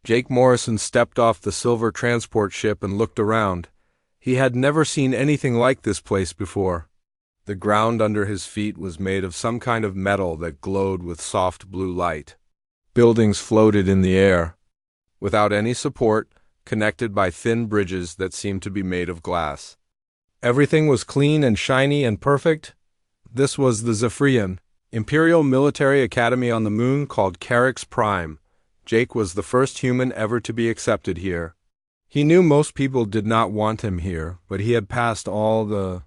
Jake Morrison stepped off the silver transport ship and looked around. He had never seen anything like this place before. The ground under his feet was made of some kind of metal that glowed with soft blue light. Buildings floated in the air, without any support, connected by thin bridges that seemed to be made of glass. Everything was clean and shiny and perfect. This was the Zephyrian Imperial Military Academy on the moon called Carix Prime. Jake was the first human ever to be accepted here. He knew most people did not want him here, but he had passed all the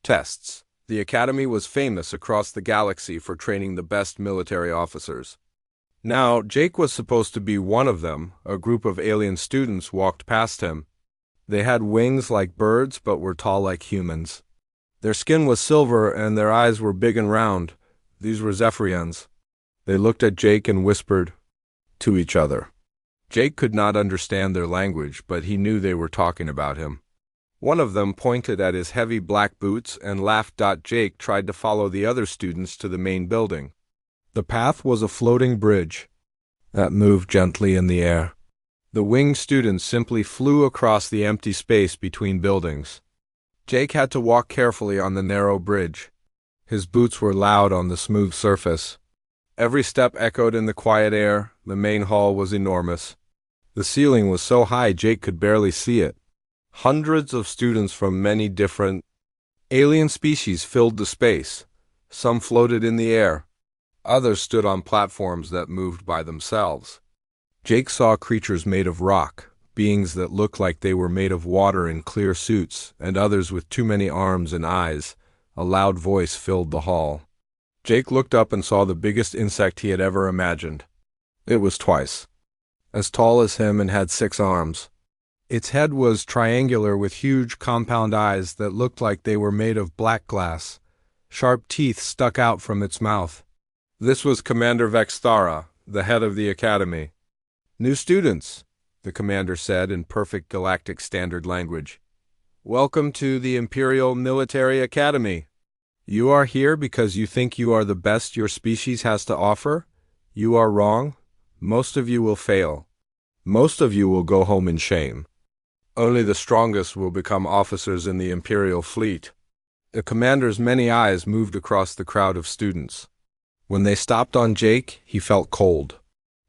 tests. The academy was famous across the galaxy for training the best military officers. Now, Jake was supposed to be one of them. A group of alien students walked past him. They had wings like birds, but were tall like humans. Their skin was silver, and their eyes were big and round. These were Zephyrians. They looked at Jake and whispered to each other. Jake could not understand their language, but he knew they were talking about him. One of them pointed at his heavy black boots and laughed. Jake tried to follow the other students to the main building. The path was a floating bridge that moved gently in the air. The winged students simply flew across the empty space between buildings. Jake had to walk carefully on the narrow bridge. His boots were loud on the smooth surface. Every step echoed in the quiet air. The main hall was enormous. The ceiling was so high Jake could barely see it. Hundreds of students from many different alien species filled the space. Some floated in the air. Others stood on platforms that moved by themselves. Jake saw creatures made of rock, beings that looked like they were made of water in clear suits, and others with too many arms and eyes. A loud voice filled the hall. Jake looked up and saw the biggest insect he had ever imagined. It was twice as tall as him and had 6 arms. Its head was triangular with huge compound eyes that looked like they were made of black glass. Sharp teeth stuck out from its mouth. This was Commander Vexthara, the head of the academy. "New students," the commander said in perfect galactic standard language. "Welcome to the Imperial Military Academy. You are here because you think you are the best your species has to offer? You are wrong. Most of you will fail. Most of you will go home in shame. Only the strongest will become officers in the Imperial fleet." The commander's many eyes moved across the crowd of students. When they stopped on Jake, he felt cold.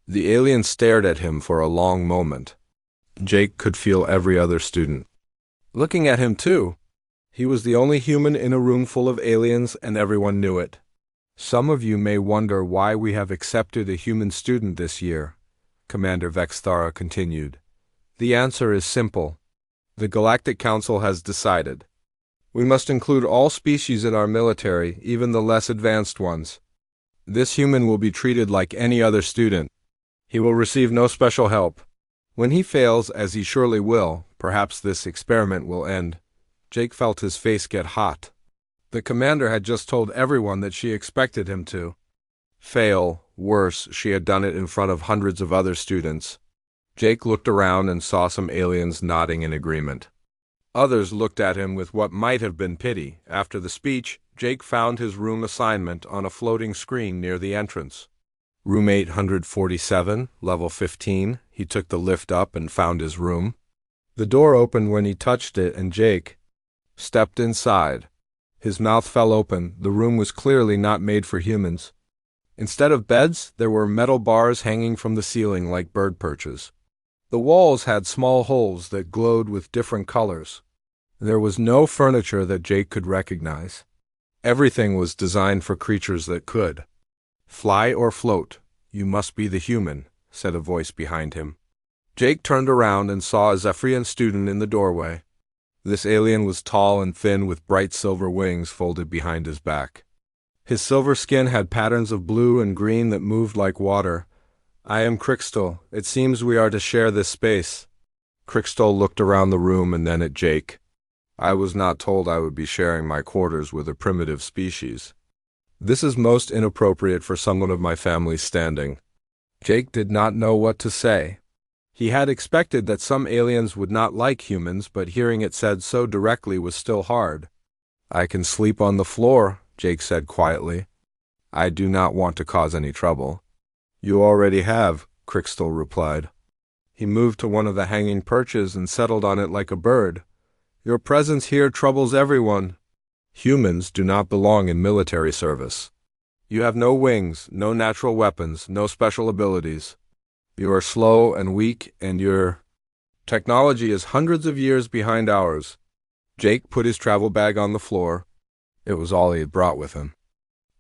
The alien stared at him for a long moment. Jake could feel every other student looking at him too. He was the only human in a room full of aliens, and everyone knew it. "Some of you may wonder why we have accepted a human student this year," Commander Vexthara continued. "The answer is simple. The Galactic Council has decided. We must include all species in our military, even the less advanced ones. This human will be treated like any other student. He will receive no special help. When he fails, as he surely will, perhaps this experiment will end." Jake felt his face get hot. The commander had just told everyone that she expected him to fail. Worse, she had done it in front of hundreds of other students. Jake looked around and saw some aliens nodding in agreement. Others looked at him with what might have been pity. After the speech, Jake found his room assignment on a floating screen near the entrance. Room 847, level 15. He took the lift up and found his room. The door opened when he touched it, and Jake stepped inside. His mouth fell open. The room was clearly not made for humans. Instead of beds, there were metal bars hanging from the ceiling like bird perches. The walls had small holes that glowed with different colors. There was no furniture that Jake could recognize. Everything was designed for creatures that could fly or float. "You must be the human," said a voice behind him. Jake turned around and saw a Zephyrian student in the doorway. This alien was tall and thin with bright silver wings folded behind his back. His silver skin had patterns of blue and green that moved like water. "I am Crystal. It seems we are to share this space." Crystal looked around the room and then at Jake. "I was not told I would be sharing my quarters with a primitive species. This is most inappropriate for someone of my family's standing." Jake did not know what to say. He had expected that some aliens would not like humans, but hearing it said so directly was still hard. "I can sleep on the floor," Jake said quietly. "I do not want to cause any trouble." "You already have," Crystal replied. He moved to one of the hanging perches and settled on it like a bird. Your presence here troubles everyone. Humans do not belong in military service. You have no wings, no natural weapons, no special abilities. You are slow and weak, and your technology is hundreds of years behind ours. Jake put his travel bag on the floor. It was all he had brought with him.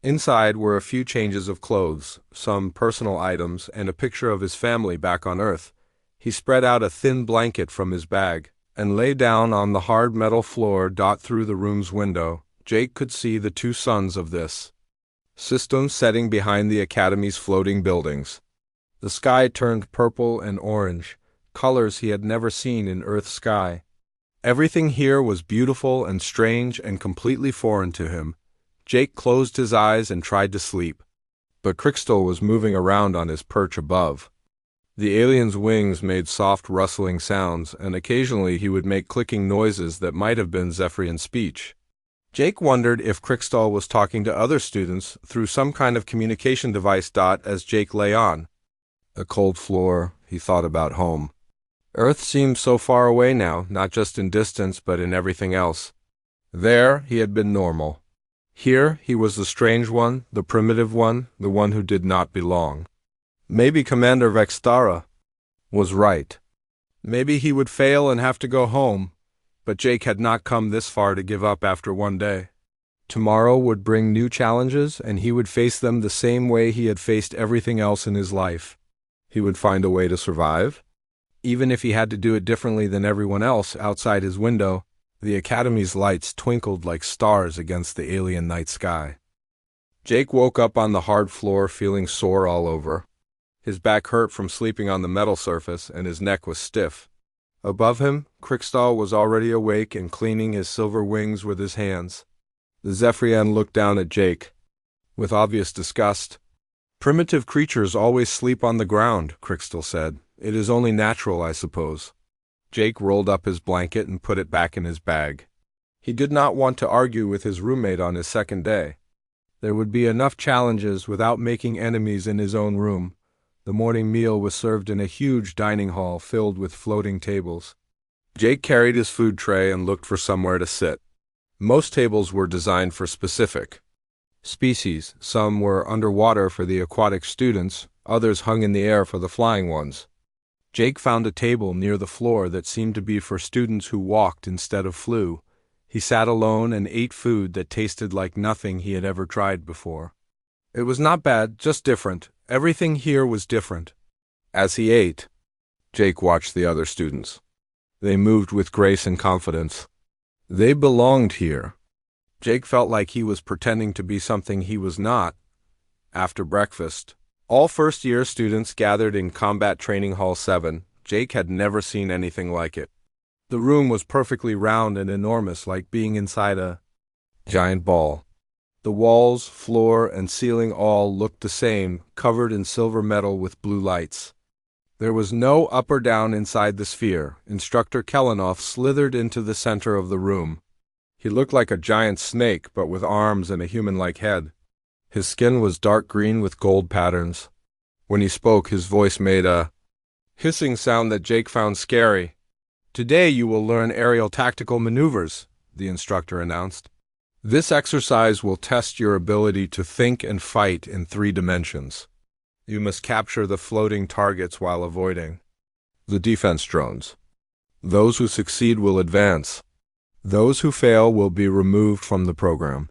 Inside were a few changes of clothes, some personal items, and a picture of his family back on Earth. He spread out a thin blanket from his bag and lay down on the hard metal floor. Through the room's window, Jake could see the two suns of this system setting behind the Academy's floating buildings. The sky turned purple and orange, colors he had never seen in Earth's sky. Everything here was beautiful and strange and completely foreign to him. Jake closed his eyes and tried to sleep, but Crystal was moving around on his perch above. The alien's wings made soft rustling sounds, and occasionally he would make clicking noises that might have been Zephyrian speech. Jake wondered if Crystal was talking to other students through some kind of communication device. As Jake lay on a cold floor, he thought about home. Earth seemed so far away now, not just in distance but in everything else. There, he had been normal. Here, he was the strange one, the primitive one, the one who did not belong. Maybe Commander Vextara was right. Maybe he would fail and have to go home, but Jake had not come this far to give up after one day. Tomorrow would bring new challenges, and he would face them the same way he had faced everything else in his life. He would find a way to survive. Even if he had to do it differently than everyone else. Outside his window, the Academy's lights twinkled like stars against the alien night sky. Jake woke up on the hard floor feeling sore all over. His back hurt from sleeping on the metal surface, and his neck was stiff. Above him, Crystal was already awake and cleaning his silver wings with his hands. The Zephyrian looked down at Jake with obvious disgust. Primitive creatures always sleep on the ground, Crystal said. It is only natural, I suppose. Jake rolled up his blanket and put it back in his bag. He did not want to argue with his roommate on his second day. There would be enough challenges without making enemies in his own room. The morning meal was served in a huge dining hall filled with floating tables. Jake carried his food tray and looked for somewhere to sit. Most tables were designed for specific species. Some were underwater for the aquatic students, others hung in the air for the flying ones. Jake found a table near the floor that seemed to be for students who walked instead of flew. He sat alone and ate food that tasted like nothing he had ever tried before. It was not bad, just different. Everything here was different. As he ate, Jake watched the other students. They moved with grace and confidence. They belonged here. Jake felt like he was pretending to be something he was not. After breakfast, all first-year students gathered in Combat Training Hall 7. Jake had never seen anything like it. The room was perfectly round and enormous, like being inside a giant ball. The walls, floor, and ceiling all looked the same, covered in silver metal with blue lights. There was no up or down inside the sphere. Instructor Kelenoff slithered into the center of the room. He looked like a giant snake, but with arms and a human-like head. His skin was dark green with gold patterns. When he spoke, his voice made a hissing sound that Jake found scary. "Today you will learn aerial tactical maneuvers," the instructor announced. "This exercise will test your ability to think and fight in 3 dimensions. You must capture the floating targets while avoiding the defense drones. Those who succeed will advance. Those who fail will be removed from the program."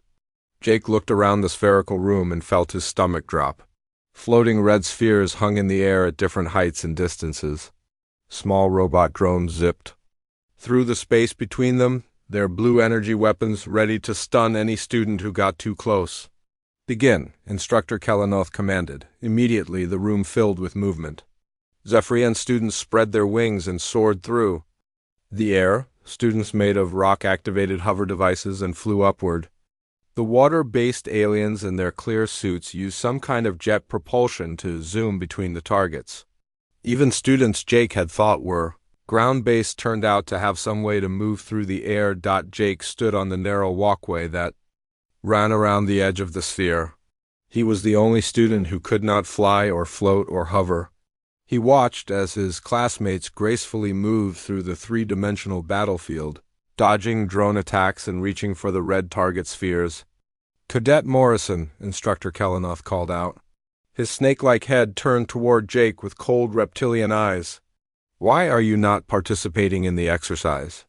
Jake looked around the spherical room and felt his stomach drop. Floating red spheres hung in the air at different heights and distances. Small robot drones zipped through the space between them, their blue energy weapons ready to stun any student who got too close. "Begin," Instructor Kelenoff commanded. Immediately, the room filled with movement. Zephyrian students spread their wings and soared through the air. Students made of rock-activated hover devices and flew upward. The water-based aliens in their clear suits used some kind of jet propulsion to zoom between the targets. Even students Jake had thought were ground-based turned out to have some way to move through the air. Jake stood on the narrow walkway that ran around the edge of the sphere. He was the only student who could not fly or float or hover. He watched as his classmates gracefully moved through the three-dimensional battlefield, dodging drone attacks and reaching for the red target spheres. "Cadet Morrison," Instructor Kellenoff called out. His snake-like head turned toward Jake with cold reptilian eyes. "Why are you not participating in the exercise?"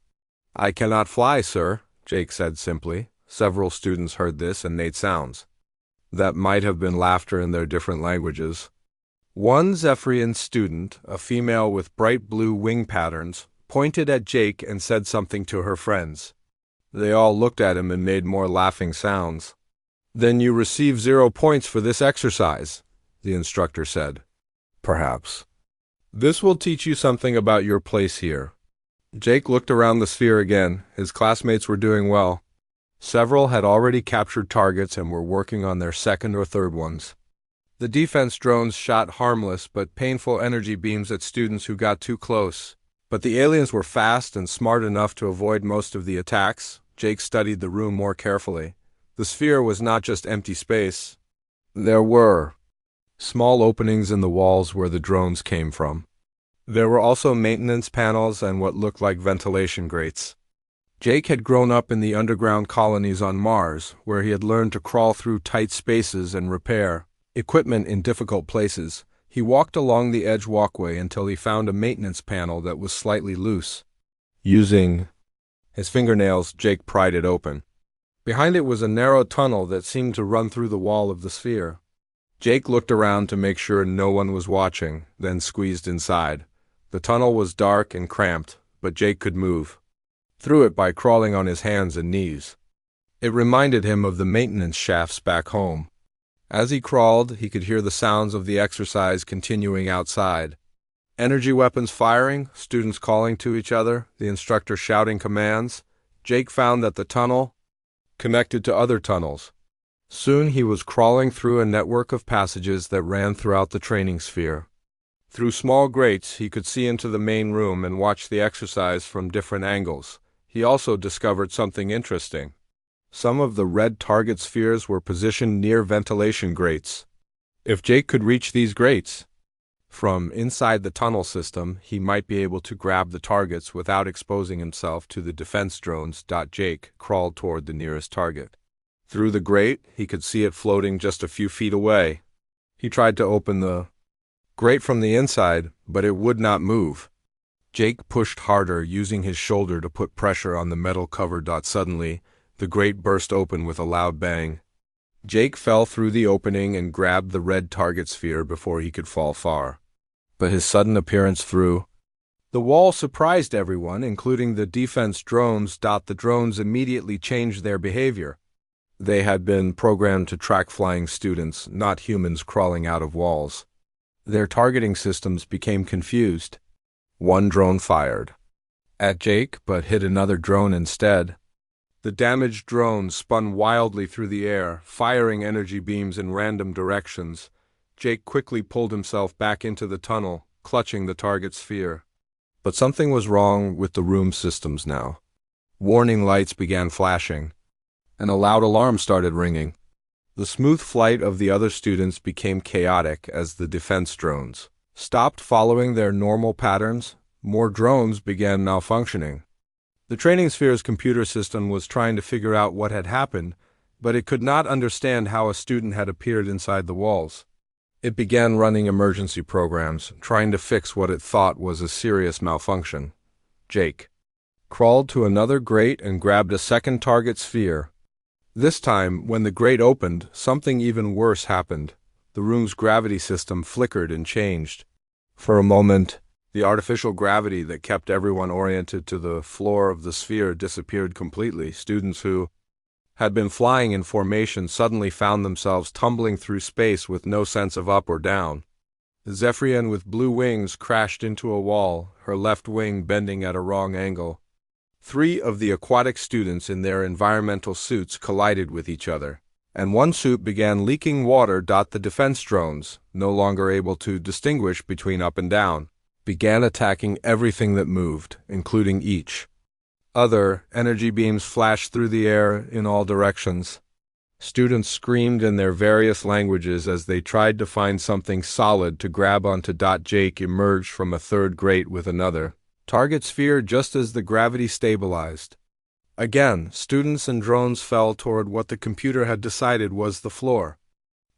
"I cannot fly, sir," Jake said simply. Several students heard this and made sounds that might have been laughter in their different languages. One Zephyrian student, a female with bright blue wing patterns, pointed at Jake and said something to her friends. They all looked at him and made more laughing sounds. "Then you receive 0 points for this exercise," the instructor said. "Perhaps. This will teach you something about your place here." Jake looked around the sphere again. His classmates were doing well. Several had already captured targets and were working on their second or third ones. The defense drones shot harmless but painful energy beams at students who got too close. But the aliens were fast and smart enough to avoid most of the attacks. Jake studied the room more carefully. The sphere was not just empty space. There were small openings in the walls where the drones came from. There were also maintenance panels and what looked like ventilation grates. Jake had grown up in the underground colonies on Mars, where he had learned to crawl through tight spaces and repair equipment in difficult places. He walked along the edge walkway until he found a maintenance panel that was slightly loose. Using his fingernails, Jake pried it open. Behind it was a narrow tunnel that seemed to run through the wall of the sphere. Jake looked around to make sure no one was watching, then squeezed inside. The tunnel was dark and cramped, but Jake could move through it by crawling on his hands and knees. It reminded him of the maintenance shafts back home. As he crawled, he could hear the sounds of the exercise continuing outside. Energy weapons firing, students calling to each other, the instructor shouting commands. Jake found that the tunnel connected to other tunnels. Soon he was crawling through a network of passages that ran throughout the training sphere. Through small grates, he could see into the main room and watch the exercise from different angles. He also discovered something interesting. Some of the red target spheres were positioned near ventilation grates. If Jake could reach these grates from inside the tunnel system, he might be able to grab the targets without exposing himself to the defense drones. Jake crawled toward the nearest target. Through the grate, he could see it floating just a few feet away. He tried to open the grate from the inside, but it would not move. Jake pushed harder, using his shoulder to put pressure on the metal cover. Suddenly, the grate burst open with a loud bang. Jake fell through the opening and grabbed the red target sphere before he could fall far. But his sudden appearance through the wall surprised everyone, including the defense drones. The drones immediately changed their behavior. They had been programmed to track flying students, not humans crawling out of walls. Their targeting systems became confused. One drone fired at Jake, but hit another drone instead. The damaged drone spun wildly through the air, firing energy beams in random directions. Jake quickly pulled himself back into the tunnel, clutching the target sphere. But something was wrong with the room systems now. Warning lights began flashing, and a loud alarm started ringing. The smooth flight of the other students became chaotic as the defense drones stopped following their normal patterns. More drones began malfunctioning. The training sphere's computer system was trying to figure out what had happened, but it could not understand how a student had appeared inside the walls. It began running emergency programs, trying to fix what it thought was a serious malfunction. Jake crawled to another grate and grabbed a second target sphere. This time, when the grate opened, something even worse happened. The room's gravity system flickered and changed. For a moment, the artificial gravity that kept everyone oriented to the floor of the sphere disappeared completely. Students who had been flying in formation suddenly found themselves tumbling through space with no sense of up or down. The Zephyrian with blue wings crashed into a wall, her left wing bending at a wrong angle. 3 of the aquatic students in their environmental suits collided with each other, and one suit began leaking water. The defense drones, no longer able to distinguish between up and down, began attacking everything that moved, including each other. Energy beams flashed through the air in all directions. Students screamed in their various languages as they tried to find something solid to grab onto. Jake emerged from a third grate with another target sphere just as the gravity stabilized. Again, students and drones fell toward what the computer had decided was the floor.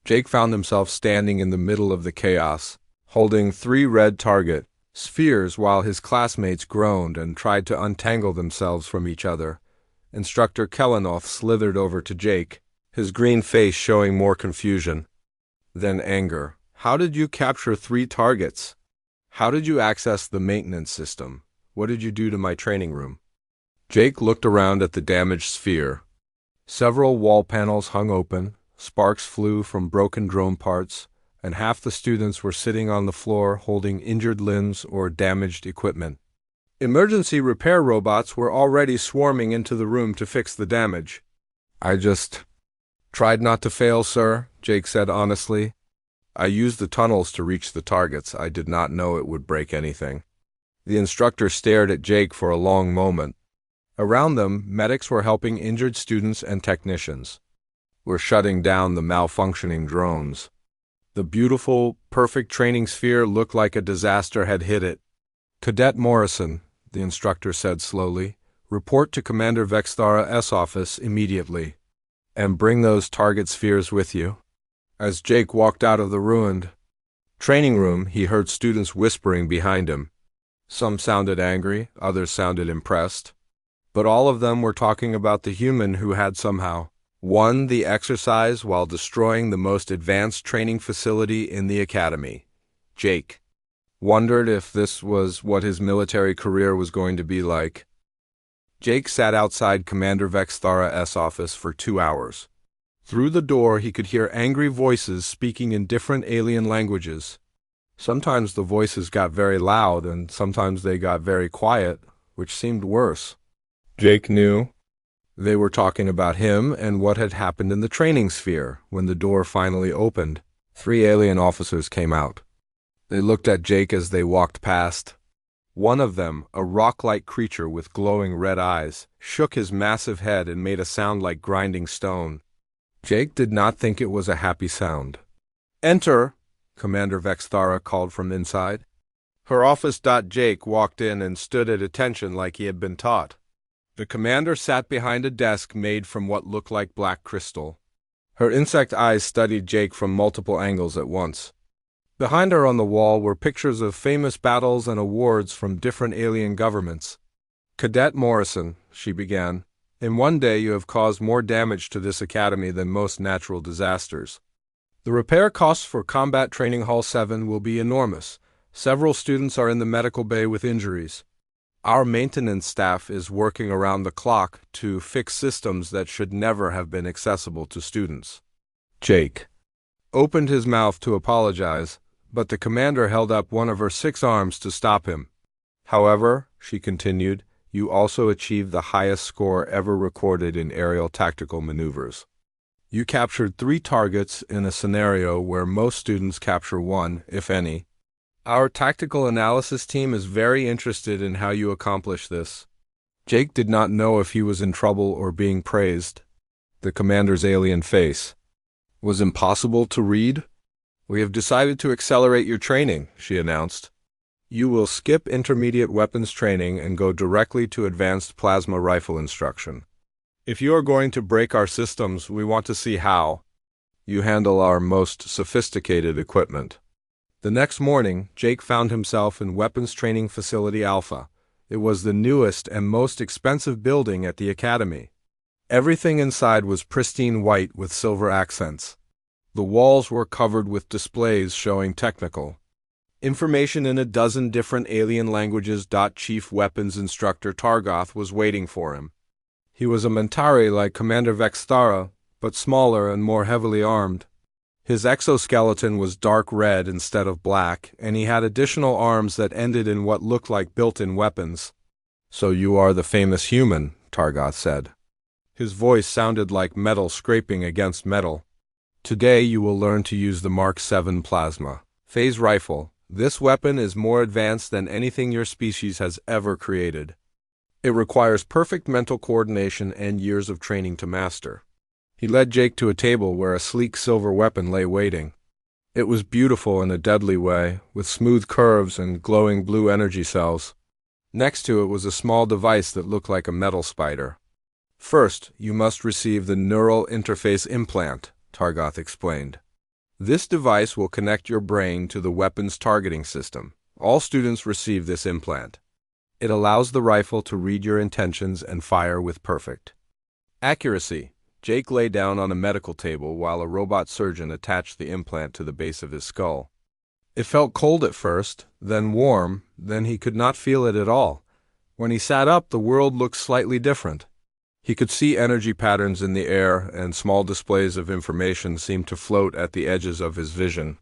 Jake found himself standing in the middle of the chaos, holding 3 red target spheres while his classmates groaned and tried to untangle themselves from each other. Instructor Kellenoth slithered over to Jake, his green face showing more confusion than anger. How did you capture 3 targets? How did you access the maintenance system? What did you do to my training room? Jake looked around at the damaged sphere. Several wall panels hung open, sparks flew from broken drone parts, and half the students were sitting on the floor holding injured limbs or damaged equipment. Emergency repair robots were already swarming into the room to fix the damage. I just tried not to fail, sir, Jake said honestly. I used the tunnels to reach the targets. I did not know it would break anything. The instructor stared at Jake for a long moment. Around them, medics were helping injured students and technicians. Were shutting down the malfunctioning drones. The beautiful, perfect training sphere looked like a disaster had hit it. Cadet Morrison, the instructor said slowly, report to Commander Vexthara's office immediately. And bring those target spheres with you. As Jake walked out of the ruined training room, he heard students whispering behind him. Some sounded angry, others sounded impressed. But all of them were talking about the human who had somehow won the exercise while destroying the most advanced training facility in the academy. Jake wondered if this was what his military career was going to be like. Jake sat outside Commander Vexthara's office for 2 hours. Through the door he could hear angry voices speaking in different alien languages. Sometimes the voices got very loud and sometimes they got very quiet, which seemed worse. Jake knew they were talking about him and what had happened in the training sphere. When the door finally opened, 3 alien officers came out. They looked at Jake as they walked past. One of them, a rock-like creature with glowing red eyes, shook his massive head and made a sound like grinding stone. Jake did not think it was a happy sound. Enter, Commander Vexthara called from inside. Her office. Jake walked in and stood at attention like he had been taught. The commander sat behind a desk made from what looked like black crystal. Her insect eyes studied Jake from multiple angles at once. Behind her on the wall were pictures of famous battles and awards from different alien governments. Cadet Morrison, she began, in one day you have caused more damage to this academy than most natural disasters. The repair costs for Combat Training Hall 7 will be enormous. Several students are in the medical bay with injuries. Our maintenance staff is working around the clock to fix systems that should never have been accessible to students. Jake opened his mouth to apologize, but the commander held up one of her 6 arms to stop him. However, she continued, you also achieved the highest score ever recorded in aerial tactical maneuvers. You captured 3 targets in a scenario where most students capture 1, if any. Our tactical analysis team is very interested in how you accomplish this. Jake did not know if he was in trouble or being praised. The commander's alien face was impossible to read. We have decided to accelerate your training, she announced. You will skip intermediate weapons training and go directly to advanced plasma rifle instruction. If you are going to break our systems, we want to see how you handle our most sophisticated equipment. The next morning, Jake found himself in Weapons Training Facility Alpha. It was the newest and most expensive building at the academy. Everything inside was pristine white with silver accents. The walls were covered with displays showing technical information in a dozen different alien languages. Chief Weapons Instructor Targoth was waiting for him. He was a Mentari like Commander Vexthara, but smaller and more heavily armed. His exoskeleton was dark red instead of black, and he had additional arms that ended in what looked like built-in weapons. So you are the famous human, Targoth said. His voice sounded like metal scraping against metal. Today you will learn to use the Mark 7 plasma phase rifle. This weapon is more advanced than anything your species has ever created. It requires perfect mental coordination and years of training to master. He led Jake to a table where a sleek silver weapon lay waiting. It was beautiful in a deadly way, with smooth curves and glowing blue energy cells. Next to it was a small device that looked like a metal spider. First, you must receive the neural interface implant, Targoth explained. This device will connect your brain to the weapon's targeting system. All students receive this implant. It allows the rifle to read your intentions and fire with perfect accuracy. Jake lay down on a medical table while a robot surgeon attached the implant to the base of his skull. It felt cold at first, then warm, then he could not feel it at all. When he sat up, the world looked slightly different. He could see energy patterns in the air, and small displays of information seemed to float at the edges of his vision.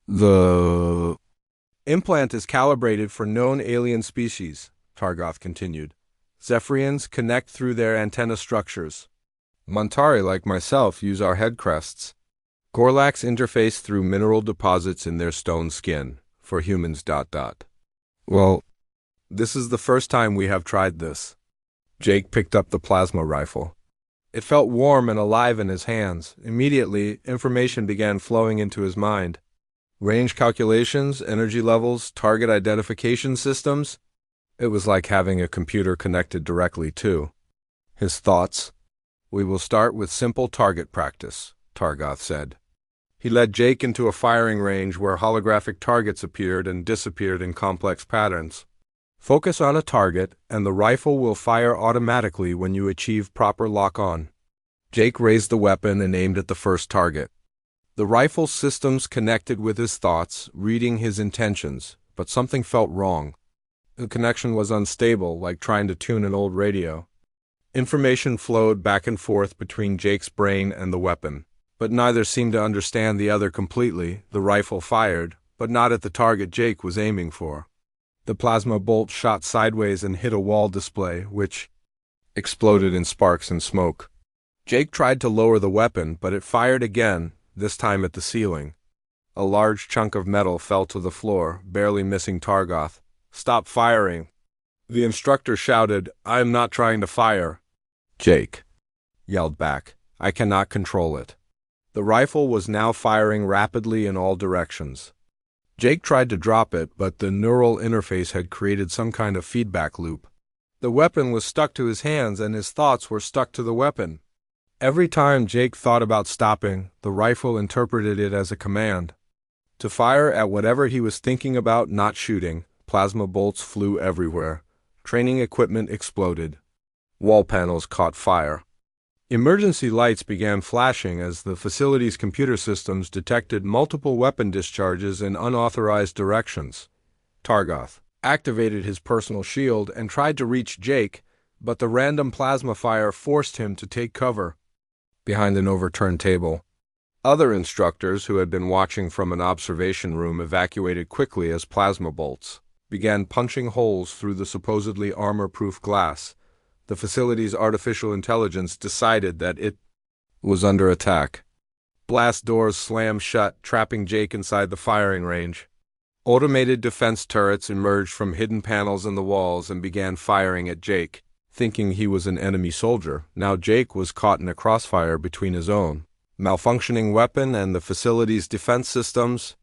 The implant is calibrated for known alien species, Targoth continued. Zephyrians connect through their antenna structures. Montari, like myself, use our head crests. Gorlaks interface through mineral deposits in their stone skin. For humans, ... Well, this is the first time we have tried this. Jake picked up the plasma rifle. It felt warm and alive in his hands. Immediately, information began flowing into his mind. Range calculations, energy levels, target identification systems. It was like having a computer connected directly to his thoughts. We will start with simple target practice, Targoth said. He led Jake into a firing range where holographic targets appeared and disappeared in complex patterns. Focus on a target, and the rifle will fire automatically when you achieve proper lock-on. Jake raised the weapon and aimed at the first target. The rifle's systems connected with his thoughts, reading his intentions, but something felt wrong. The connection was unstable, like trying to tune an old radio. Information flowed back and forth between Jake's brain and the weapon, but neither seemed to understand the other completely. The rifle fired, but not at the target Jake was aiming for. The plasma bolt shot sideways and hit a wall display, which exploded in sparks and smoke. Jake tried to lower the weapon, but it fired again, this time at the ceiling. A large chunk of metal fell to the floor, barely missing Targoth. "Stop firing!" The instructor shouted, "I am not trying to fire." Jake yelled back, "I cannot control it." The rifle was now firing rapidly in all directions. Jake tried to drop it, but the neural interface had created some kind of feedback loop. The weapon was stuck to his hands, and his thoughts were stuck to the weapon. Every time Jake thought about stopping, the rifle interpreted it as a command to fire at whatever he was thinking about not shooting. Plasma bolts flew everywhere. Training equipment exploded. Wall panels caught fire. Emergency lights began flashing as the facility's computer systems detected multiple weapon discharges in unauthorized directions. Targoth activated his personal shield and tried to reach Jake, but the random plasma fire forced him to take cover behind an overturned table. Other instructors who had been watching from an observation room evacuated quickly as plasma bolts began punching holes through the supposedly armor-proof glass. The facility's artificial intelligence decided that it was under attack. Blast doors slammed shut, trapping Jake inside the firing range. Automated defense turrets emerged from hidden panels in the walls and began firing at Jake. Thinking he was an enemy soldier, now Jake was caught in a crossfire between his own malfunctioning weapon and the facility's defense systems.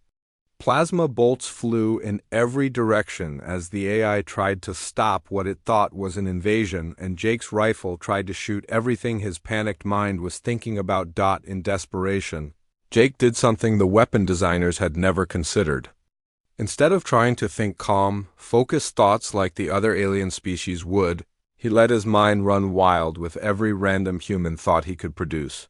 Plasma bolts flew in every direction as the AI tried to stop what it thought was an invasion, and Jake's rifle tried to shoot everything his panicked mind was thinking about. In desperation, Jake did something the weapon designers had never considered. Instead of trying to think calm, focused thoughts like the other alien species would, he let his mind run wild with every random human thought he could produce.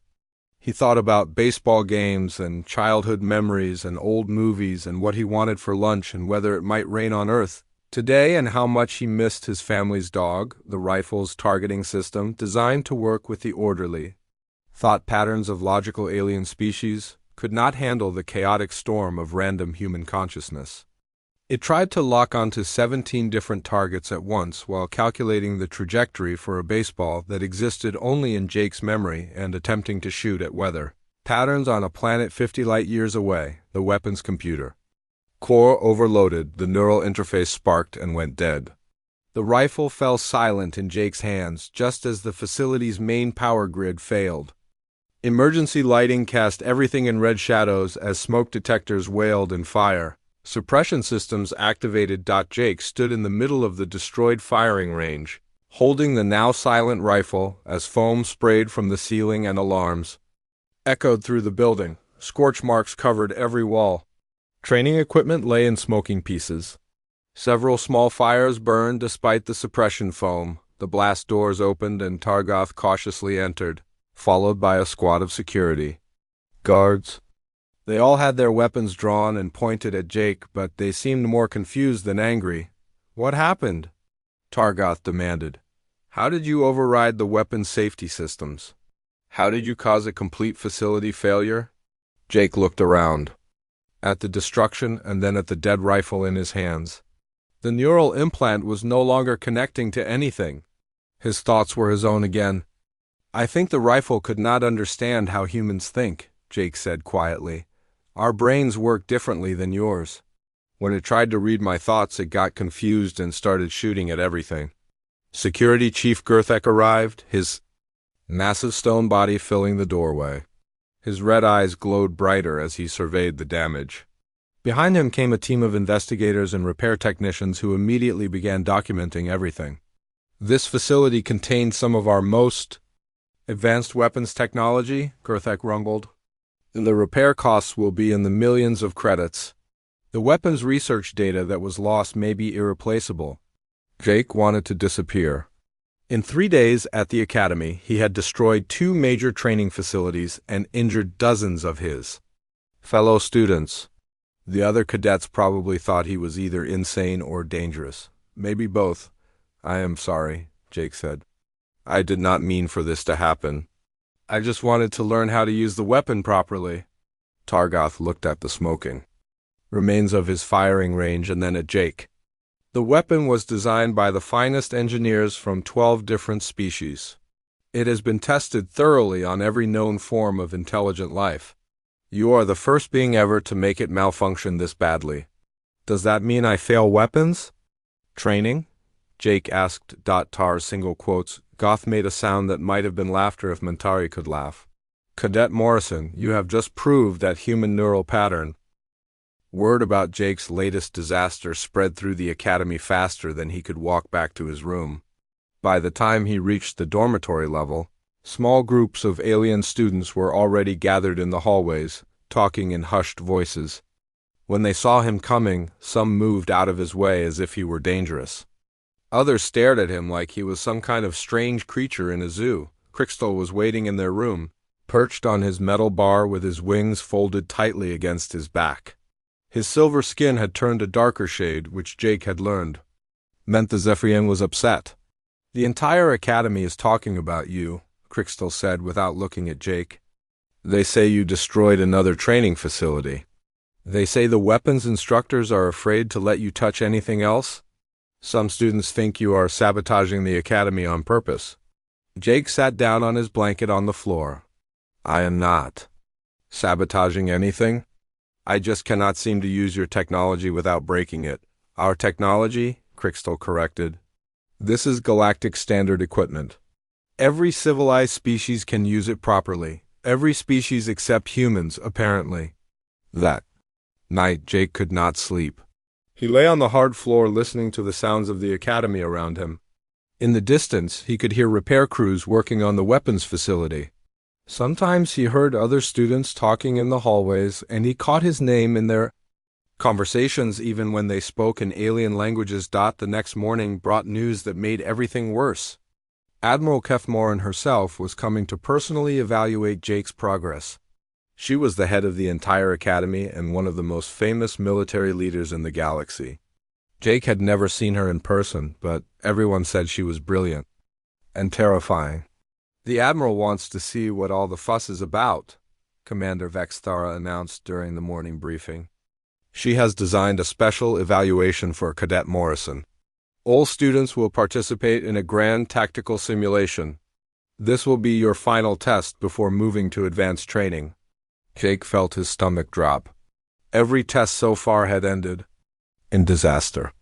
He thought about baseball games and childhood memories and old movies and what he wanted for lunch and whether it might rain on Earth today and how much he missed his family's dog. The rifle's targeting system, designed to work with the orderly thought patterns of logical alien species, could not handle the chaotic storm of random human consciousness. It tried to lock onto 17 different targets at once while calculating the trajectory for a baseball that existed only in Jake's memory and attempting to shoot at weather patterns on a planet 50 light-years away. The weapon's computer core overloaded, the neural interface sparked and went dead. The rifle fell silent in Jake's hands just as the facility's main power grid failed. Emergency lighting cast everything in red shadows as smoke detectors wailed in fire. Suppression systems activated. Jake stood in the middle of the destroyed firing range, holding the now silent rifle as foam sprayed from the ceiling and alarms echoed through the building. Scorch marks covered every wall. Training equipment lay in smoking pieces. Several small fires burned despite the suppression foam. The blast doors opened and Targoth cautiously entered, followed by a squad of security guards. They all had their weapons drawn and pointed at Jake, but they seemed more confused than angry. "What happened?" Targoth demanded. "How did you override the weapons safety systems? How did you cause a complete facility failure?" Jake looked around, at the destruction and then at the dead rifle in his hands. The neural implant was no longer connecting to anything. His thoughts were his own again. "I think the rifle could not understand how humans think," Jake said quietly. "Our brains work differently than yours. When it tried to read my thoughts, it got confused and started shooting at everything." Security Chief Gerthek arrived, his massive stone body filling the doorway. His red eyes glowed brighter as he surveyed the damage. Behind him came a team of investigators and repair technicians who immediately began documenting everything. "This facility contained some of our most advanced weapons technology," Gerthek rumbled. "The repair costs will be in the millions of credits. The weapons research data that was lost may be irreplaceable." Jake wanted to disappear. In 3 days at the academy, he had destroyed 2 major training facilities and injured dozens of his fellow students. The other cadets probably thought he was either insane or dangerous. Maybe both. "I am sorry," Jake said. "I did not mean for this to happen. I just wanted to learn how to use the weapon properly." Targoth looked at the smoking remains of his firing range and then at Jake. The weapon was designed by the finest engineers from 12 different species. It has been tested thoroughly on every known form of intelligent life. You are the first being ever to make it malfunction this badly. Does that mean I fail weapons training? Jake asked. Tar single quotes. Goth made a sound that might have been laughter if Mentari could laugh. "Cadet Morrison, you have just proved that human neural pattern." Word about Jake's latest disaster spread through the academy faster than he could walk back to his room. By the time he reached the dormitory level, small groups of alien students were already gathered in the hallways, talking in hushed voices. When they saw him coming, some moved out of his way as if he were dangerous. Others stared at him like he was some kind of strange creature in a zoo. Crystal was waiting in their room, perched on his metal bar with his wings folded tightly against his back. His silver skin had turned a darker shade, which Jake had learned meant the Zephyrian was upset. "The entire academy is talking about you," Crystal said without looking at Jake. "They say you destroyed another training facility. They say the weapons instructors are afraid to let you touch anything else. Some students think you are sabotaging the academy on purpose." Jake sat down on his blanket on the floor. "I am not sabotaging anything. I just cannot seem to use your technology without breaking it." "Our technology?" Crystal corrected. "This is galactic standard equipment. Every civilized species can use it properly. Every species except humans, apparently." That night, Jake could not sleep. He lay on the hard floor listening to the sounds of the academy around him. In the distance, he could hear repair crews working on the weapons facility. Sometimes he heard other students talking in the hallways, and he caught his name in their conversations even when they spoke in alien languages. The next morning brought news that made everything worse. Admiral Kefmoran herself was coming to personally evaluate Jake's progress. She was the head of the entire academy and one of the most famous military leaders in the galaxy. Jake had never seen her in person, but everyone said she was brilliant and terrifying. "The Admiral wants to see what all the fuss is about," Commander Vexthara announced during the morning briefing. "She has designed a special evaluation for Cadet Morrison. All students will participate in a grand tactical simulation. This will be your final test before moving to advanced training." Jake felt his stomach drop. Every test so far had ended in disaster.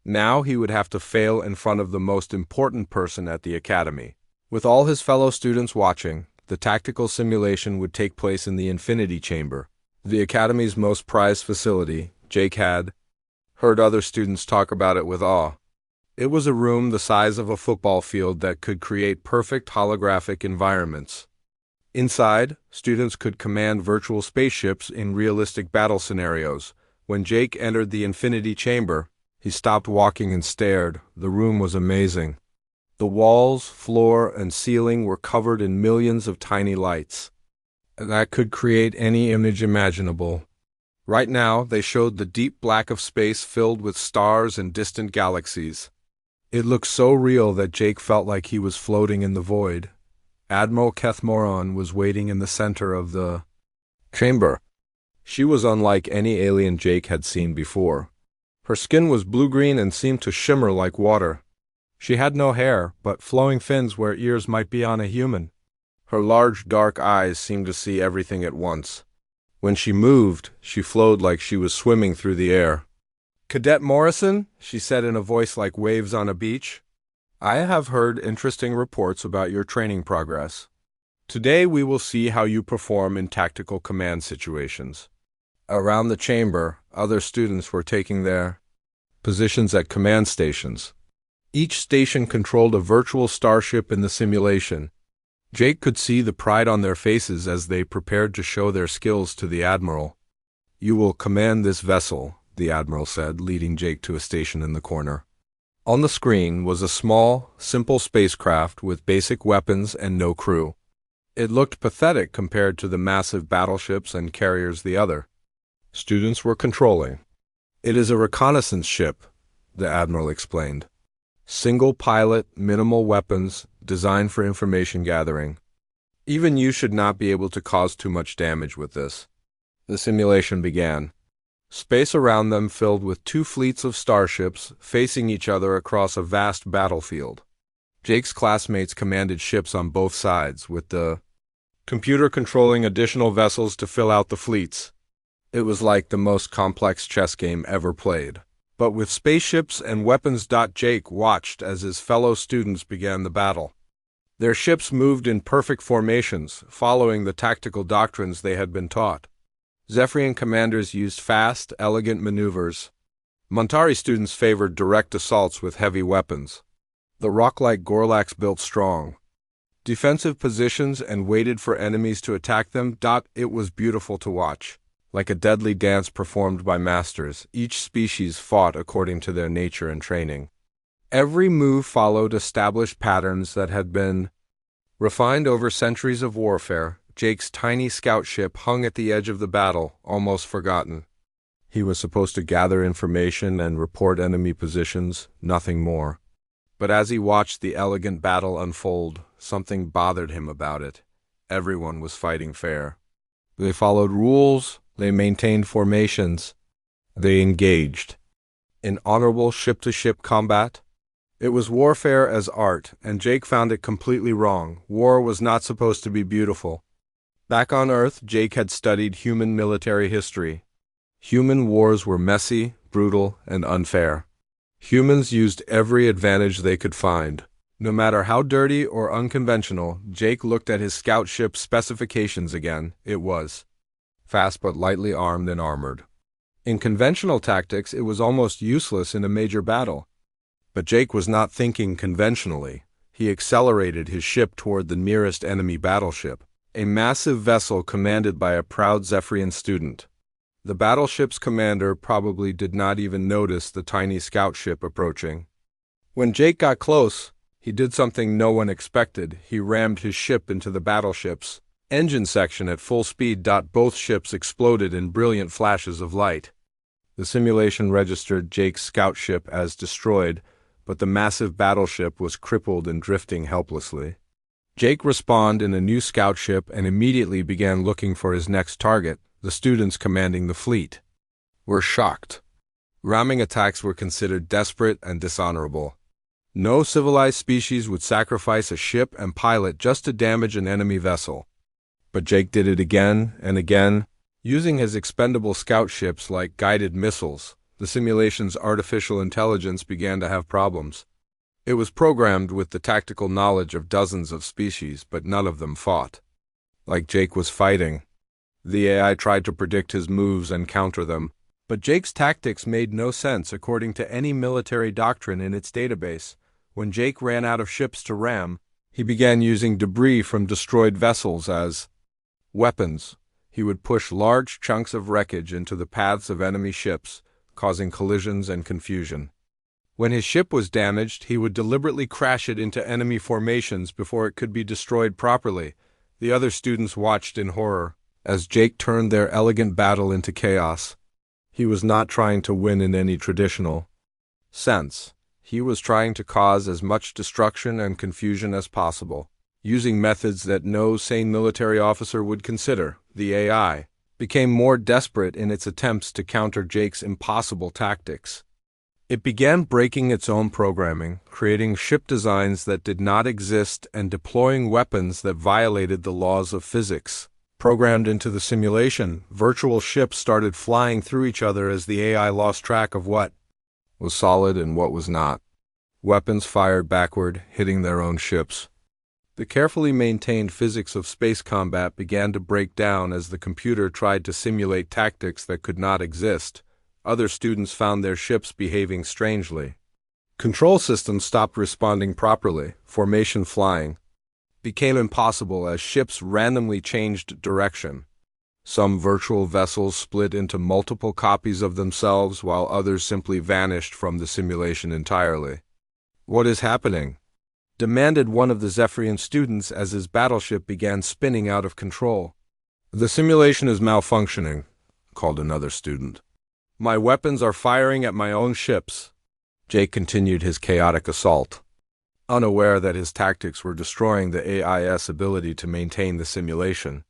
Now he would have to fail in front of the most important person at the academy. With all his fellow students watching, the tactical simulation would take place in the Infinity Chamber, the Academy's most prized facility. Jake had heard other students talk about it with awe. It was a room the size of a football field that could create perfect holographic environments. Inside, students could command virtual spaceships in realistic battle scenarios. When Jake entered the Infinity Chamber, he stopped walking and stared. The room was amazing. The walls, floor, and ceiling were covered in millions of tiny lights that could create any image imaginable. Right now, they showed the deep black of space filled with stars and distant galaxies. It looked so real that Jake felt like he was floating in the void. Admiral Kethmoron was waiting in the center of the chamber. She was unlike any alien Jake had seen before. Her skin was blue-green and seemed to shimmer like water. She had no hair, but flowing fins where ears might be on a human. Her large, dark eyes seemed to see everything at once. When she moved, she flowed like she was swimming through the air. "Cadet Morrison," she said in a voice like waves on a beach, "I have heard interesting reports about your training progress. Today we will see how you perform in tactical command situations." Around the chamber, other students were taking their positions at command stations. Each station controlled a virtual starship in the simulation. Jake could see the pride on their faces as they prepared to show their skills to the Admiral. "You will command this vessel," the Admiral said, leading Jake to a station in the corner. On the screen was a small, simple spacecraft with basic weapons and no crew. It looked pathetic compared to the massive battleships and carriers the other students were controlling. "It is a reconnaissance ship," the Admiral explained. "Single pilot, minimal weapons, designed for information gathering. Even you should not be able to cause too much damage with this." The simulation began. Space around them filled with two fleets of starships facing each other across a vast battlefield. Jake's classmates commanded ships on both sides, with the computer controlling additional vessels to fill out the fleets. It was like the most complex chess game ever played. But with spaceships and weapons. Jake watched as his fellow students began the battle. Their ships moved in perfect formations, following the tactical doctrines they had been taught. Zephyrian commanders used fast, elegant maneuvers. Montari students favored direct assaults with heavy weapons. The rock-like Gorlaks built strong defensive positions and waited for enemies to attack them. It was beautiful to watch. Like a deadly dance performed by masters, each species fought according to their nature and training. Every move followed established patterns that had been refined over centuries of warfare. Jake's tiny scout ship hung at the edge of the battle, almost forgotten. He was supposed to gather information and report enemy positions, nothing more. But as he watched the elegant battle unfold, something bothered him about it. Everyone was fighting fair. They followed rules. They maintained formations. They engaged in honorable ship-to-ship combat. It was warfare as art, and Jake found it completely wrong. War was not supposed to be beautiful. Back on Earth, Jake had studied human military history. Human wars were messy, brutal, and unfair. Humans used every advantage they could find. No matter how dirty or unconventional, Jake looked at his scout ship specifications again. It was fast but lightly armed and armored. In conventional tactics, it was almost useless in a major battle. But Jake was not thinking conventionally. He accelerated his ship toward the nearest enemy battleship, a massive vessel commanded by a proud Zephyrian student. The battleship's commander probably did not even notice the tiny scout ship approaching. When Jake got close, he did something no one expected. He rammed his ship into the battleship's engine section at full speed. Both ships exploded in brilliant flashes of light. The simulation registered Jake's scout ship as destroyed, but the massive battleship was crippled and drifting helplessly. Jake respawned in a new scout ship and immediately began looking for his next target. The students commanding the fleet were shocked. Ramming attacks were considered desperate and dishonorable. No civilized species would sacrifice a ship and pilot just to damage an enemy vessel. But Jake did it again and again, using his expendable scout ships like guided missiles. The simulation's artificial intelligence began to have problems. It was programmed with the tactical knowledge of dozens of species, but none of them fought. like Jake was fighting. The AI tried to predict his moves and counter them, but Jake's tactics made no sense according to any military doctrine in its database. When Jake ran out of ships to ram, he began using debris from destroyed vessels as weapons. He would push large chunks of wreckage into the paths of enemy ships, causing collisions and confusion. When his ship was damaged, he would deliberately crash it into enemy formations before it could be destroyed properly. The other students watched in horror as Jake turned their elegant battle into chaos. He was not trying to win in any traditional sense. He was trying to cause as much destruction and confusion as possible, using methods that no sane military officer would consider. The AI became more desperate in its attempts to counter Jake's impossible tactics. It began breaking its own programming, creating ship designs that did not exist and deploying weapons that violated the laws of physics. Programmed into the simulation, virtual ships started flying through each other as the AI lost track of what was solid and what was not. Weapons fired backward, hitting their own ships. The carefully maintained physics of space combat began to break down as the computer tried to simulate tactics that could not exist. Other students found their ships behaving strangely. Control systems stopped responding properly. Formation flying became impossible as ships randomly changed direction. Some virtual vessels split into multiple copies of themselves, while others simply vanished from the simulation entirely. "What is happening?" demanded one of the Zephyrian students as his battleship began spinning out of control. "The simulation is malfunctioning," called another student. "My weapons are firing at my own ships." Jake continued his chaotic assault, unaware that his tactics were destroying the AI's ability to maintain the simulation.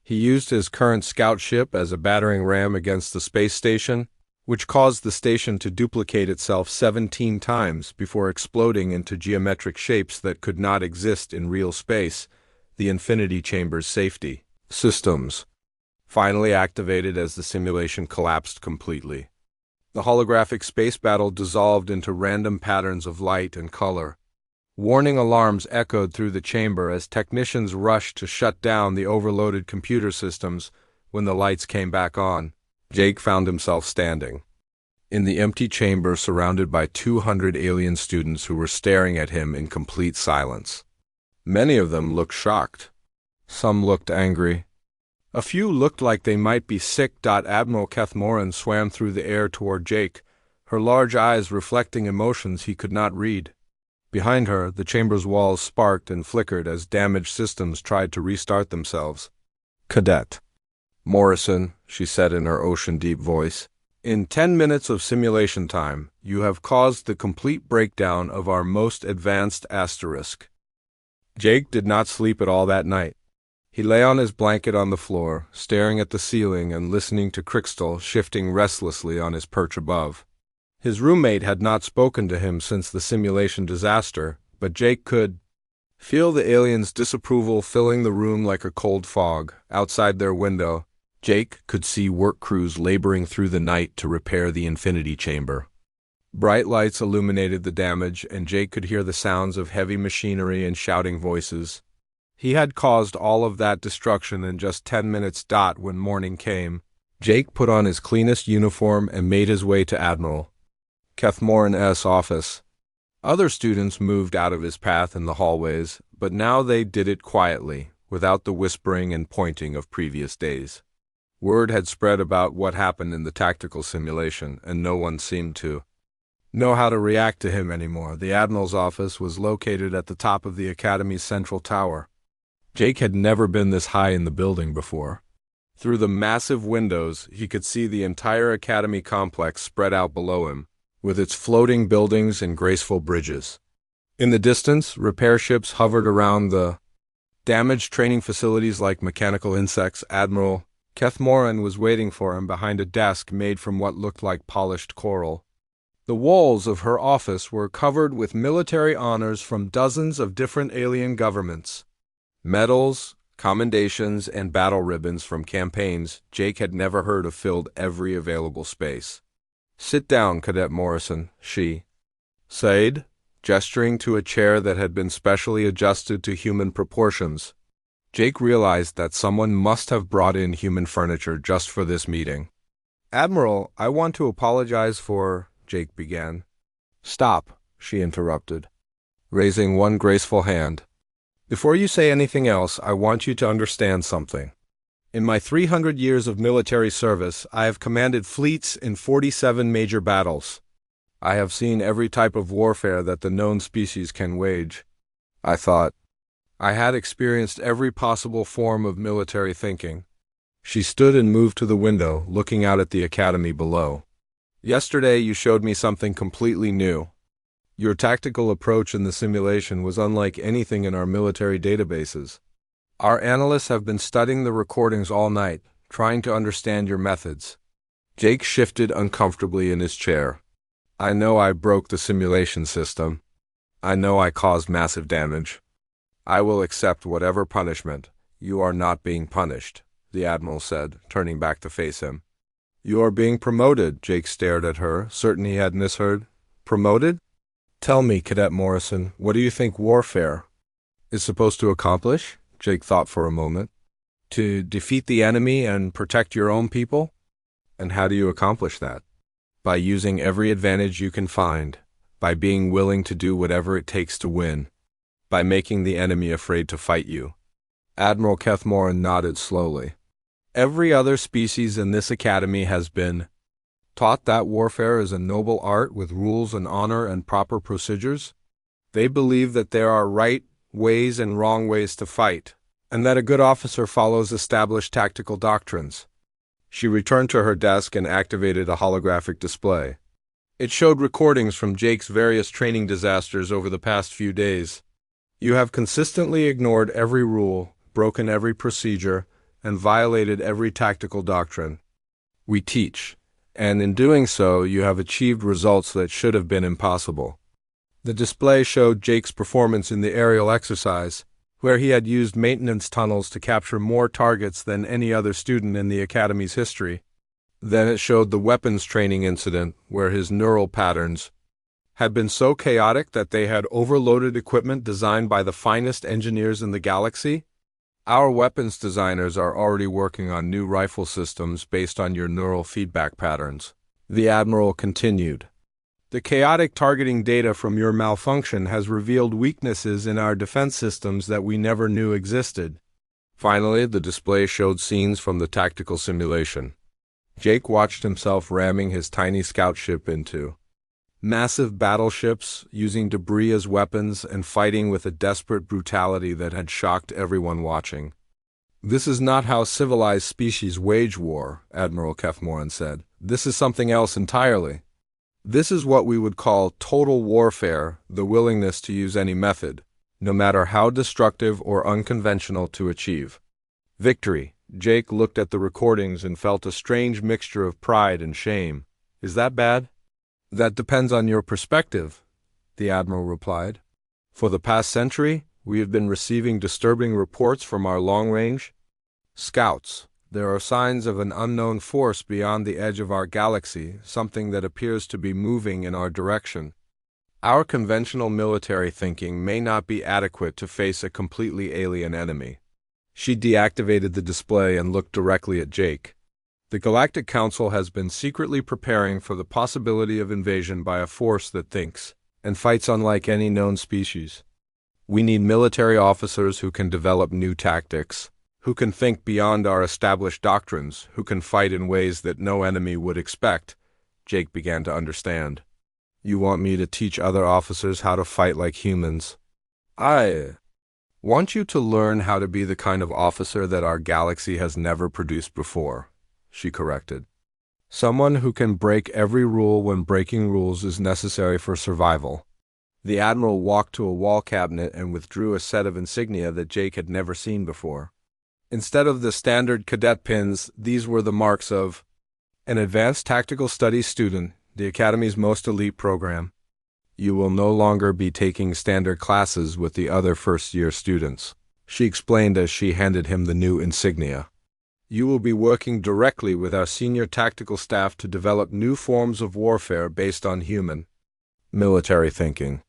He used his current scout ship as a battering ram against the space station, which caused the station to duplicate itself 17 times before exploding into geometric shapes that could not exist in real space. The Infinity Chamber's safety systems finally activated as the simulation collapsed completely. The holographic space battle dissolved into random patterns of light and color. Warning alarms echoed through the chamber as technicians rushed to shut down the overloaded computer systems. When the lights came back on, Jake found himself standing in the empty chamber surrounded by 200 alien students who were staring at him in complete silence. Many of them looked shocked. Some looked angry. A few looked like they might be sick. Admiral Cadet swam through the air toward Jake, her large eyes reflecting emotions he could not read. Behind her, the chamber's walls sparked and flickered as damaged systems tried to restart themselves. "Cadet Morrison," she said in her ocean-deep voice, "in 10 minutes of simulation time, you have caused the complete breakdown of our most advanced asterisk." Jake did not sleep at all that night. He lay on his blanket on the floor, staring at the ceiling and listening to Crystal shifting restlessly on his perch above. His roommate had not spoken to him since the simulation disaster, but Jake could feel the aliens' disapproval filling the room like a cold fog. Outside their window, Jake could see work crews laboring through the night to repair the Infinity Chamber. Bright lights illuminated the damage, and Jake could hear the sounds of heavy machinery and shouting voices. He had caused all of that destruction in just 10 minutes. When morning came, Jake put on his cleanest uniform and made his way to Admiral Cathmoran's office. Other students moved out of his path in the hallways, but now they did it quietly, without the whispering and pointing of previous days. Word had spread about what happened in the tactical simulation, and no one seemed to know how to react to him anymore. The Admiral's office was located at the top of the Academy's central tower. Jake had never been this high in the building before. Through the massive windows, he could see the entire Academy complex spread out below him, with its floating buildings and graceful bridges. In the distance, repair ships hovered around the damaged training facilities like mechanical insects. Admiral Cathmoran was waiting for him behind a desk made from what looked like polished coral. The walls of her office were covered with military honors from dozens of different alien governments. Medals, commendations, and battle ribbons from campaigns Jake had never heard of filled every available space. "Sit down, Cadet Morrison," she said, gesturing to a chair that had been specially adjusted to human proportions. Jake realized that someone must have brought in human furniture just for this meeting. "Admiral, I want to apologize for," Jake began. "Stop," she interrupted, raising one graceful hand. "Before you say anything else, I want you to understand something. In my 300 years of military service, I have commanded fleets in 47 major battles. I have seen every type of warfare that the known species can wage. I thought I had experienced every possible form of military thinking." She stood and moved to the window, looking out at the academy below. "Yesterday you showed me something completely new. Your tactical approach in the simulation was unlike anything in our military databases. Our analysts have been studying the recordings all night, trying to understand your methods." Jake shifted uncomfortably in his chair. "I know I broke the simulation system. I know I caused massive damage. I will accept whatever punishment. You are not being punished," the Admiral said, turning back to face him. "You are being promoted," Jake stared at her, certain he had misheard. "Promoted? Tell me, Cadet Morrison, what do you think warfare is supposed to accomplish?" Jake thought for a moment. "To defeat the enemy and protect your own people? And how do you accomplish that? By using every advantage you can find, by being willing to do whatever it takes to win, by making the enemy afraid to fight you." Admiral Kethmoran nodded slowly. "Every other species in this academy has been taught that warfare is a noble art with rules and honor and proper procedures. They believe that there are right ways and wrong ways to fight, and that a good officer follows established tactical doctrines." She returned to her desk and activated a holographic display. It showed recordings from Jake's various training disasters over the past few days. "You have consistently ignored every rule, broken every procedure, and violated every tactical doctrine we teach, and in doing so you have achieved results that should have been impossible." The display showed Jake's performance in the aerial exercise, where he had used maintenance tunnels to capture more targets than any other student in the Academy's history. Then it showed the weapons training incident, where his neural patterns had been so chaotic that they had overloaded equipment designed by the finest engineers in the galaxy. "Our weapons designers are already working on new rifle systems based on your neural feedback patterns," the Admiral continued. "The chaotic targeting data from your malfunction has revealed weaknesses in our defense systems that we never knew existed." Finally, the display showed scenes from the tactical simulation. Jake watched himself ramming his tiny scout ship into massive battleships, using debris as weapons, and fighting with a desperate brutality that had shocked everyone watching. "This is not how civilized species wage war," Admiral Kethmoran said. "This is something else entirely. This is what we would call total warfare, the willingness to use any method, no matter how destructive or unconventional, to achieve victory." Jake looked at the recordings and felt a strange mixture of pride and shame. "Is that bad?" "That depends on your perspective," the Admiral replied. "For the past century, we have been receiving disturbing reports from our long-range scouts. There are signs of an unknown force beyond the edge of our galaxy, something that appears to be moving in our direction. Our conventional military thinking may not be adequate to face a completely alien enemy." She deactivated the display and looked directly at Jake. "The Galactic Council has been secretly preparing for the possibility of invasion by a force that thinks and fights unlike any known species. We need military officers who can develop new tactics, who can think beyond our established doctrines, who can fight in ways that no enemy would expect." Jake began to understand. "You want me to teach other officers how to fight like humans?" "I want you to learn how to be the kind of officer that our galaxy has never produced before," she corrected. "Someone who can break every rule when breaking rules is necessary for survival." The Admiral walked to a wall cabinet and withdrew a set of insignia that Jake had never seen before. Instead of the standard cadet pins, these were the marks of an advanced tactical studies student, the Academy's most elite program. "You will no longer be taking standard classes with the other first-year students," she explained as she handed him the new insignia. "You will be working directly with our senior tactical staff to develop new forms of warfare based on human military thinking.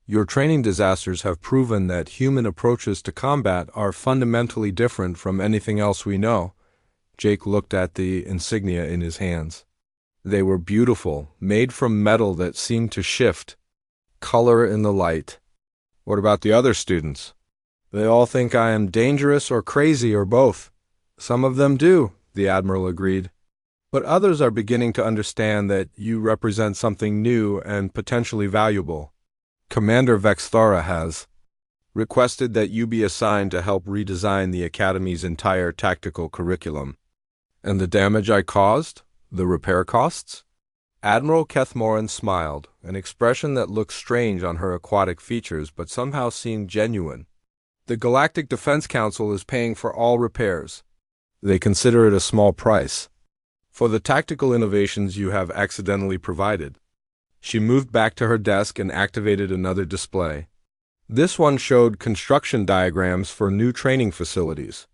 Your training disasters have proven that human approaches to combat are fundamentally different from anything else we know. Jake looked at the insignia in his hands. They were beautiful, made from metal that seemed to shift color in the light. What about the other students? They all think I am dangerous or crazy or both. Some of them do, the Admiral agreed. But others are beginning to understand that you represent something new and potentially valuable. Commander Vexthara has requested that you be assigned to help redesign the Academy's entire tactical curriculum. And the damage I caused? The repair costs? Admiral Kethmoran smiled, an expression that looked strange on her aquatic features but somehow seemed genuine. The Galactic Defense Council is paying for all repairs. They consider it a small price for the tactical innovations you have accidentally provided. She moved back to her desk and activated another display. This one showed construction diagrams for new training facilities.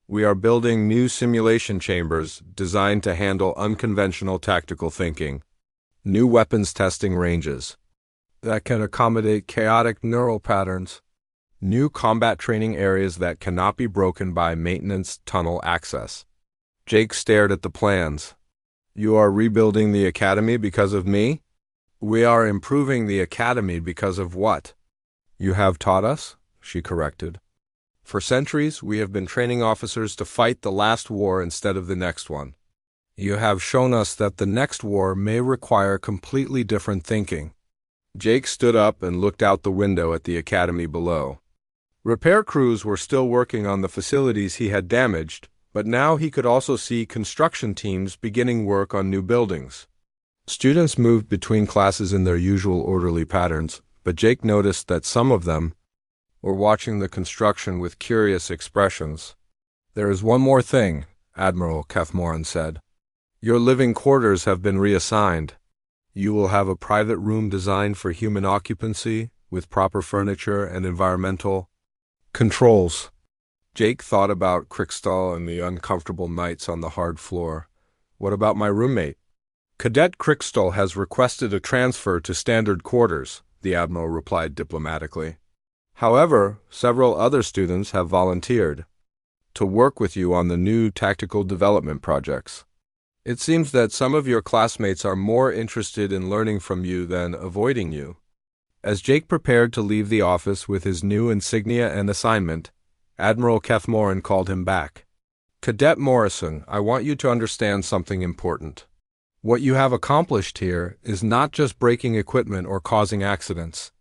We are building new simulation chambers designed to handle unconventional tactical thinking. New weapons testing ranges that can accommodate chaotic neural patterns. New combat training areas that cannot be broken by maintenance tunnel access. Jake stared at the plans. You are rebuilding the Academy because of me? We are improving the Academy because of what? You have taught us, she corrected. For centuries, we have been training officers to fight the last war instead of the next one. You have shown us that the next war may require completely different thinking. Jake stood up and looked out the window at the Academy below. Repair crews were still working on the facilities he had damaged, but now he could also see construction teams beginning work on new buildings. Students moved between classes in their usual orderly patterns, but Jake noticed that some of them were watching the construction with curious expressions. There is one more thing, Admiral Kethmoran said. Your living quarters have been reassigned. You will have a private room designed for human occupancy, with proper furniture and environmental controls. Jake thought about Krikstal and the uncomfortable nights on the hard floor. What about my roommate? Cadet Krikstal has requested a transfer to standard quarters, the Admiral replied diplomatically. However, several other students have volunteered to work with you on the new tactical development projects. It seems that some of your classmates are more interested in learning from you than avoiding you. As Jake prepared to leave the office with his new insignia and assignment, Admiral Kethmoran called him back. Cadet Morrison, I want you to understand something important. What you have accomplished here is not just breaking equipment or causing accidents.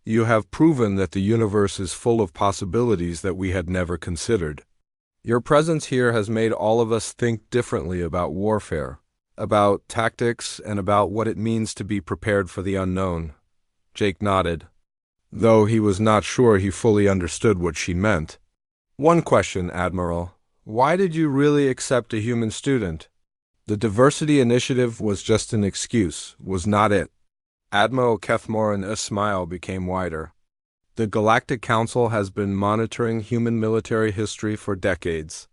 You have proven that the universe is full of possibilities that we had never considered. Your presence here has made all of us think differently about warfare, about tactics, and about what it means to be prepared for the unknown. Jake nodded, though he was not sure he fully understood what she meant. One question, Admiral. Why did you really accept a human student? The diversity initiative was just an excuse, was not it. Admiral Kethmoran's smile became wider. The Galactic Council has been monitoring human military history for decades.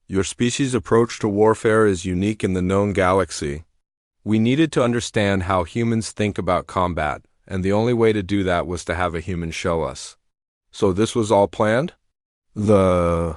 Your species' approach to warfare is unique in the known galaxy. We needed to understand how humans think about combat, and the only way to do that was to have a human show us. So this was all planned? The